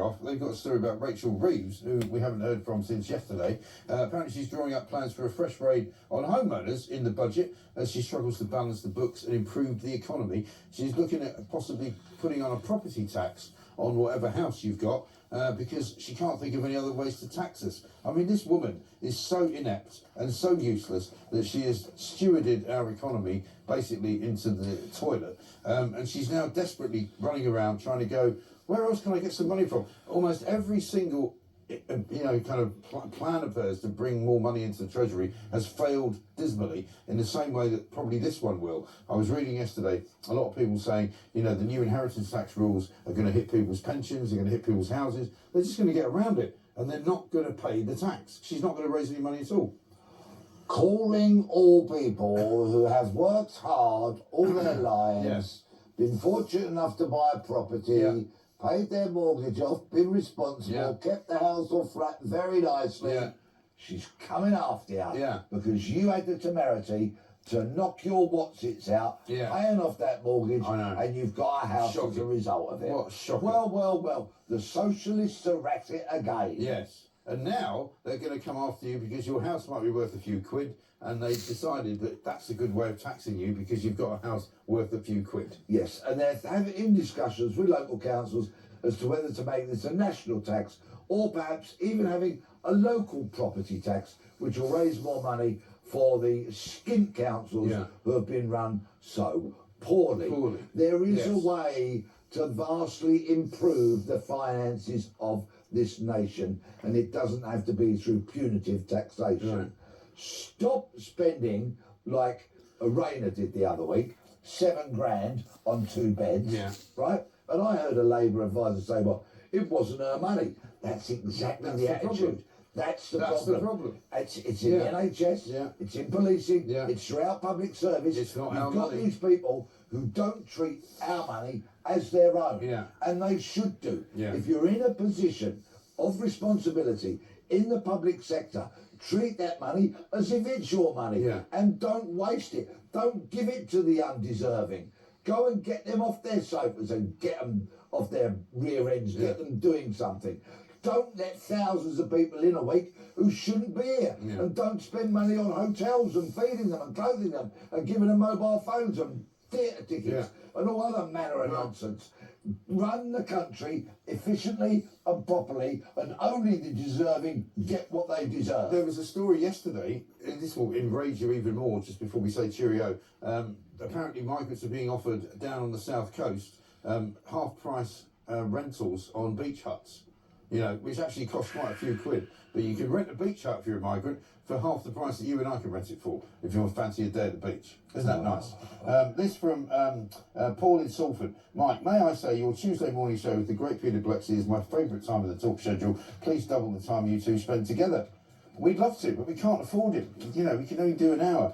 Telegraph, they've got a story about Rachel Reeves, who we haven't heard from since yesterday. Apparently she's drawing up plans for a fresh raid on homeowners in the budget as she struggles to balance the books and improve the economy. She's looking at possibly putting on a property tax on whatever house you've got, because she can't think of any other ways to tax us. I mean, this woman is so inept and so useless that she has stewarded our economy basically into the toilet, and she's now desperately running around trying to go, where else can I get some money from? Almost every single kind of plan of hers to bring more money into the Treasury has failed dismally, in the same way that probably this one will. I was reading yesterday a lot of people saying, the new inheritance tax rules are going to hit people's pensions, they're going to hit people's houses. They're just going to get around it, and they're not going to pay the tax. She's not going to raise any money at all. Calling all people who have worked hard all their lives, Yes. been fortunate enough to buy a property, paid their mortgage off, been responsible, kept the house or flat very nicely. She's coming after you because you had the temerity to knock your whatsits out, paying off that mortgage, and you've got a house as a result of it. What shocking. Well, the socialists are at it again. Yes. And now they're going to come after you because your house might be worth a few quid, and they've decided that that's a good way of taxing you because you've got a house worth a few quid. Yes, and they're having in discussions with local councils as to whether to make this a national tax or perhaps even having a local property tax, which will raise more money for the skint councils who have been run so poorly. There is a way to vastly improve the finances of this nation, and it doesn't have to be through punitive taxation. Stop spending like Rainer did the other week, $7 grand on 2 beds, right? And I heard a Labour advisor say, well, it wasn't her money. That's exactly the attitude. That's the problem. It's in the NHS, it's in policing, it's throughout public service. It's not You've our got money. these people who don't treat our money as their own, and they should do. If you're in a position of responsibility in the public sector, treat that money as if it's your money, and don't waste it. Don't give it to the undeserving. Go and get them off their sofas and get them off their rear ends, get them doing something. Don't let thousands of people in a week who shouldn't be here. And don't spend money on hotels and feeding them and clothing them and giving them mobile phones and theatre tickets and all other manner of nonsense. Run the country efficiently and properly, and only the deserving get what they deserve. There was a story yesterday, and this will enrage you even more just before we say cheerio. Apparently migrants are being offered down on the south coast half-price rentals on beach huts, which actually cost quite a few quid. But you can rent a beach hut if you're a migrant for half the price that you and I can rent it for if you want to fancy a day at the beach. Isn't that nice? This from Paul in Salford. Mike, may I say your Tuesday morning show with the great Peter Blexley is my favourite time of the talk schedule. Please double the time you two spend together. We'd love to, but we can't afford it. We can only do an hour.